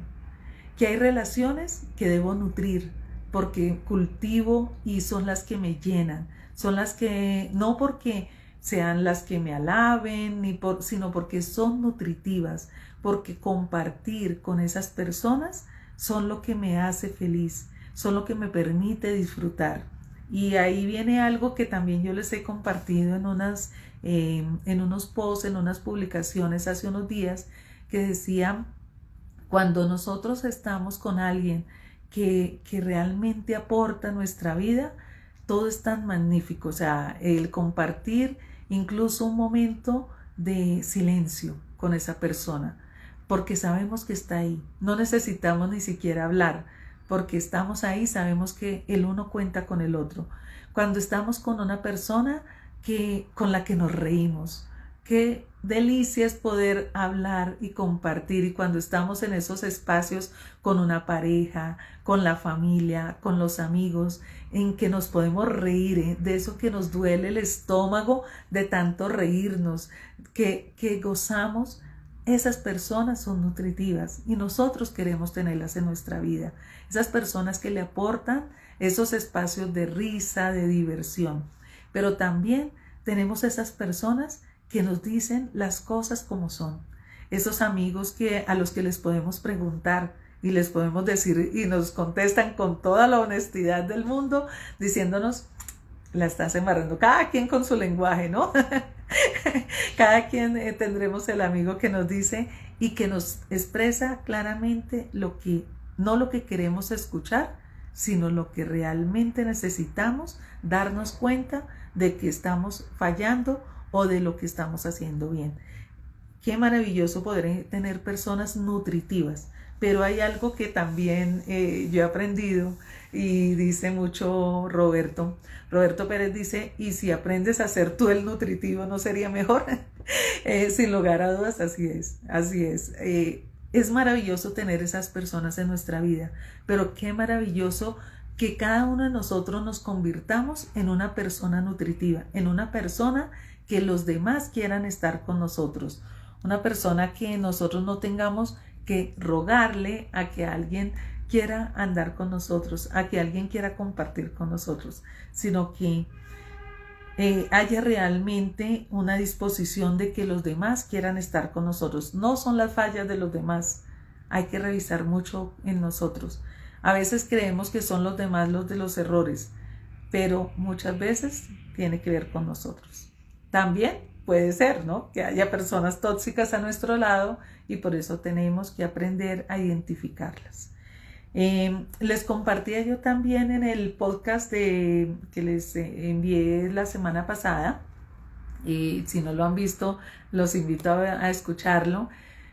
S1: Que hay relaciones que debo nutrir, porque cultivo y son las que me llenan, son las que, no porque sean las que me alaben, sino porque son nutritivas, porque compartir con esas personas son lo que me hace feliz, son lo que me permite disfrutar. Y ahí viene algo que también yo les he compartido en unos posts, en unas publicaciones hace unos días, que decía, cuando nosotros estamos con alguien que realmente aporta nuestra vida, todo es tan magnífico. O sea, el compartir incluso un momento de silencio con esa persona porque sabemos que está ahí. No necesitamos ni siquiera hablar, porque estamos ahí, sabemos que el uno cuenta con el otro. Cuando estamos con una persona con la que nos reímos, qué delicia es poder hablar y compartir. Y cuando estamos en esos espacios con una pareja, con la familia, con los amigos, en que nos podemos reír, de eso que nos duele el estómago de tanto reírnos, que gozamos, esas personas son nutritivas y nosotros queremos tenerlas en nuestra vida. Esas personas que le aportan esos espacios de risa, de diversión. Pero también tenemos esas personas que nos dicen las cosas como son. Esos amigos a los que les podemos preguntar y les podemos decir y nos contestan con toda la honestidad del mundo, diciéndonos, la estás embarrando. Cada quien con su lenguaje, ¿no? Cada quien tendremos el amigo que nos dice y que nos expresa claramente no lo que queremos escuchar, sino lo que realmente necesitamos darnos cuenta de que estamos fallando o de lo que estamos haciendo bien. Qué maravilloso poder tener personas nutritivas, pero hay algo que también yo he aprendido y dice mucho Roberto Pérez, dice, y si aprendes a ser tú el nutritivo, ¿no sería mejor? Sin lugar a dudas, así es. Es maravilloso tener esas personas en nuestra vida, pero qué maravilloso que cada uno de nosotros nos convirtamos en una persona nutritiva, en una persona que los demás quieran estar con nosotros, una persona que nosotros no tengamos que rogarle a que alguien quiera andar con nosotros, a que alguien quiera compartir con nosotros, sino que haya realmente una disposición de que los demás quieran estar con nosotros. No son las fallas de los demás, hay que revisar mucho en nosotros. A veces creemos que son los demás los de los errores, pero muchas veces tiene que ver con nosotros. También puede ser, ¿no?, que haya personas tóxicas a nuestro lado y por eso tenemos que aprender a identificarlas. Les compartía yo también en el podcast que les envié la semana pasada, y si no lo han visto, los invito a escucharlo.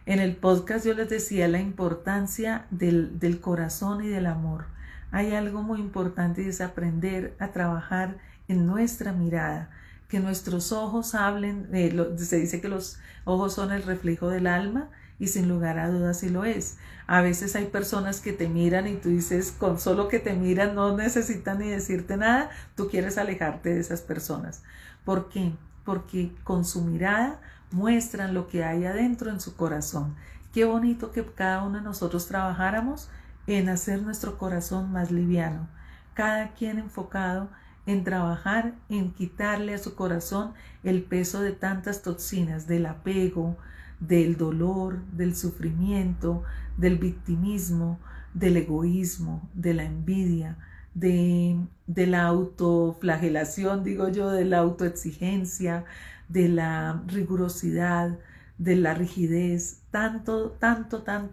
S1: En el podcast yo les decía la importancia del corazón y del amor. Hay algo muy importante y es aprender a trabajar en nuestra mirada, que nuestros ojos hablen. Se dice que los ojos son el reflejo del alma y sin lugar a dudas sí lo es. A veces hay personas que te miran y tú dices, con solo que te miran no necesitan ni decirte nada, tú quieres alejarte de esas personas. ¿Por qué? Porque con su mirada muestran lo que hay adentro en su corazón. Qué bonito que cada uno de nosotros trabajáramos en hacer nuestro corazón más liviano, cada quien enfocado en trabajar, en quitarle a su corazón el peso de tantas toxinas, del apego, del dolor, del sufrimiento, del victimismo, del egoísmo, de la envidia, de la autoflagelación, digo yo, de la autoexigencia, de la rigurosidad, de la rigidez, tanto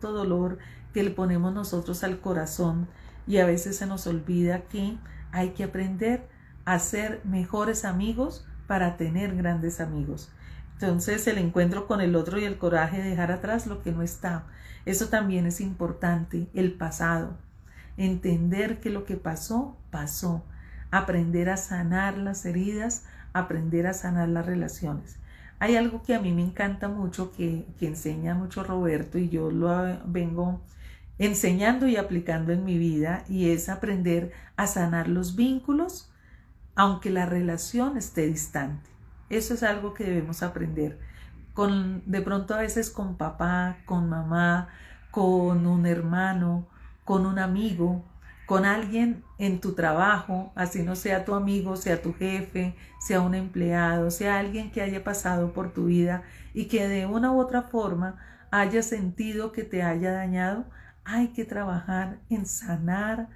S1: dolor que le ponemos nosotros al corazón, y a veces se nos olvida que hay que aprender a ser mejores amigos para tener grandes amigos. Entonces el encuentro con el otro y el coraje de dejar atrás lo que no está. Eso también es importante, el pasado. Entender que lo que pasó, pasó. Aprender a sanar las heridas, aprender a sanar las relaciones. Hay algo que a mí me encanta mucho, que enseña mucho Roberto, y yo lo vengo enseñando y aplicando en mi vida, y es aprender a sanar los vínculos aunque la relación esté distante. Eso es algo que debemos aprender. De pronto a veces con papá, con mamá, con un hermano, con un amigo, con alguien en tu trabajo, así no sea tu amigo, sea tu jefe, sea un empleado, sea alguien que haya pasado por tu vida y que de una u otra forma haya sentido que te haya dañado. Hay que trabajar en sanar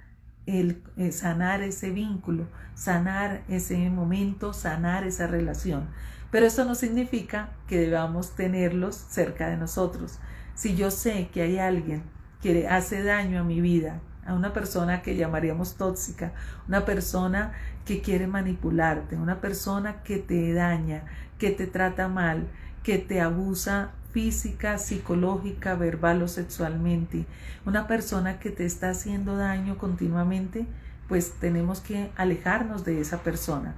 S1: sanar ese vínculo, sanar ese momento, sanar esa relación. Pero eso no significa que debamos tenerlos cerca de nosotros. Si yo sé que hay alguien que hace daño a mi vida, a una persona que llamaríamos tóxica, una persona que quiere manipularte, una persona que te daña, que te trata mal, que te abusa física, psicológica, verbal o sexualmente. Una persona que te está haciendo daño continuamente, pues tenemos que alejarnos de esa persona.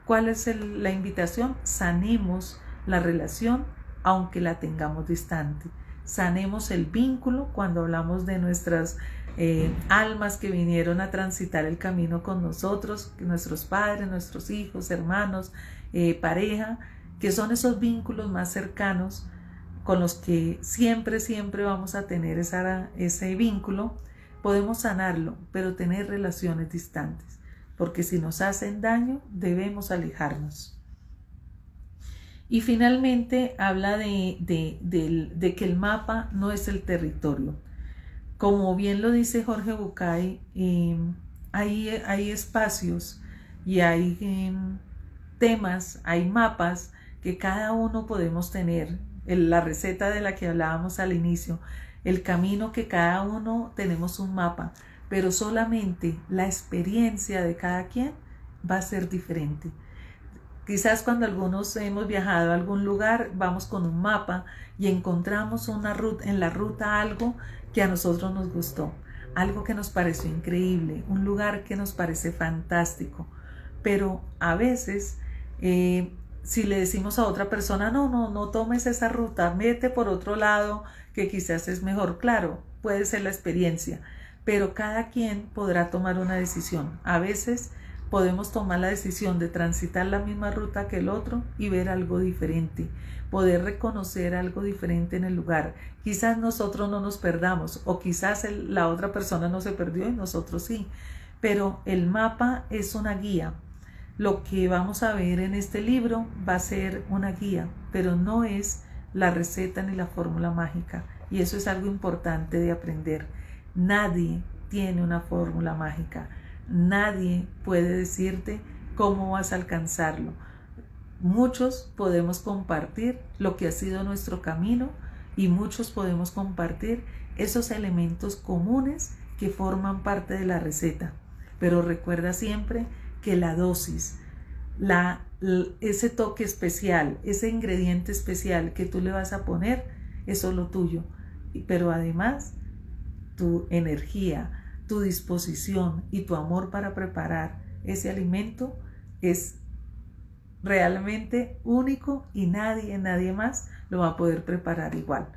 S1: ¿Cuál es la invitación? Sanemos la relación aunque la tengamos distante. Sanemos el vínculo cuando hablamos de nuestras almas que vinieron a transitar el camino con nosotros, nuestros padres, nuestros hijos, hermanos, pareja, que son esos vínculos más cercanos con los que siempre vamos a tener ese vínculo. Podemos sanarlo, pero tener relaciones distantes, porque si nos hacen daño debemos alejarnos. Y finalmente habla de que el mapa no es el territorio. Como bien lo dice Jorge Bucay, hay espacios y hay temas, hay mapas que cada uno podemos tener. La receta de la que hablábamos al inicio, el camino que cada uno tenemos un mapa, pero solamente la experiencia de cada quien va a ser diferente. Quizás cuando algunos hemos viajado a algún lugar, vamos con un mapa y encontramos en la ruta algo que a nosotros nos gustó, algo que nos pareció increíble, un lugar que nos parece fantástico. Pero a veces, si le decimos a otra persona, no tomes esa ruta, vete por otro lado que quizás es mejor. Claro, puede ser la experiencia, pero cada quien podrá tomar una decisión. A veces podemos tomar la decisión de transitar la misma ruta que el otro y ver algo diferente, poder reconocer algo diferente en el lugar. Quizás nosotros no nos perdamos o quizás la otra persona no se perdió y nosotros sí, pero el mapa es una guía. Lo que vamos a ver en este libro va a ser una guía, pero no es la receta ni la fórmula mágica, y eso es algo importante de aprender. Nadie tiene una fórmula mágica. Nadie puede decirte cómo vas a alcanzarlo. Muchos podemos compartir lo que ha sido nuestro camino y muchos podemos compartir esos elementos comunes que forman parte de la receta. Pero recuerda siempre que la dosis, ese toque especial, ese ingrediente especial que tú le vas a poner es solo tuyo. Pero además, tu energía, tu disposición y tu amor para preparar ese alimento es realmente único y nadie más lo va a poder preparar igual.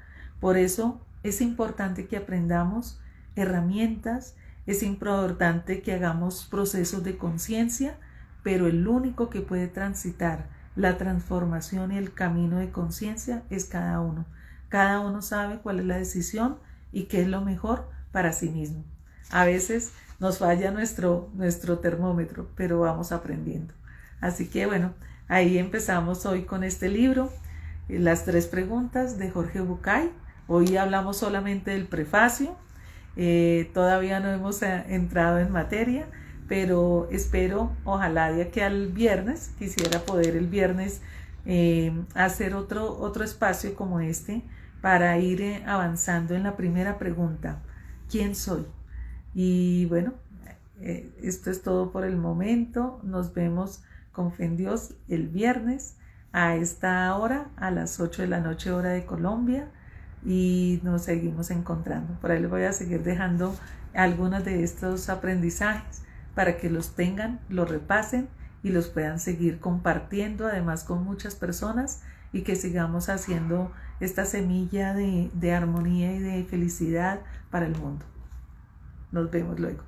S1: Por eso es importante que aprendamos herramientas, es importante que hagamos procesos de conciencia, pero el único que puede transitar la transformación y el camino de conciencia es cada uno. Cada uno sabe cuál es la decisión y qué es lo mejor para sí mismo. A veces nos falla nuestro termómetro, pero vamos aprendiendo. Así que bueno, ahí empezamos hoy con este libro, Las 3 preguntas de Jorge Bucay. Hoy hablamos solamente del prefacio, todavía no hemos entrado en materia, pero espero, ojalá de aquí al viernes, quisiera poder el viernes hacer otro espacio como este para ir avanzando en la primera pregunta, ¿quién soy? Y bueno, esto es todo por el momento. Nos vemos con fe en Dios el viernes a esta hora, a las 8 de la noche hora de Colombia, y nos seguimos encontrando. Por ahí les voy a seguir dejando algunos de estos aprendizajes para que los tengan, los repasen y los puedan seguir compartiendo además con muchas personas, y que sigamos haciendo esta semilla de armonía y de felicidad para el mundo. Nos vemos luego.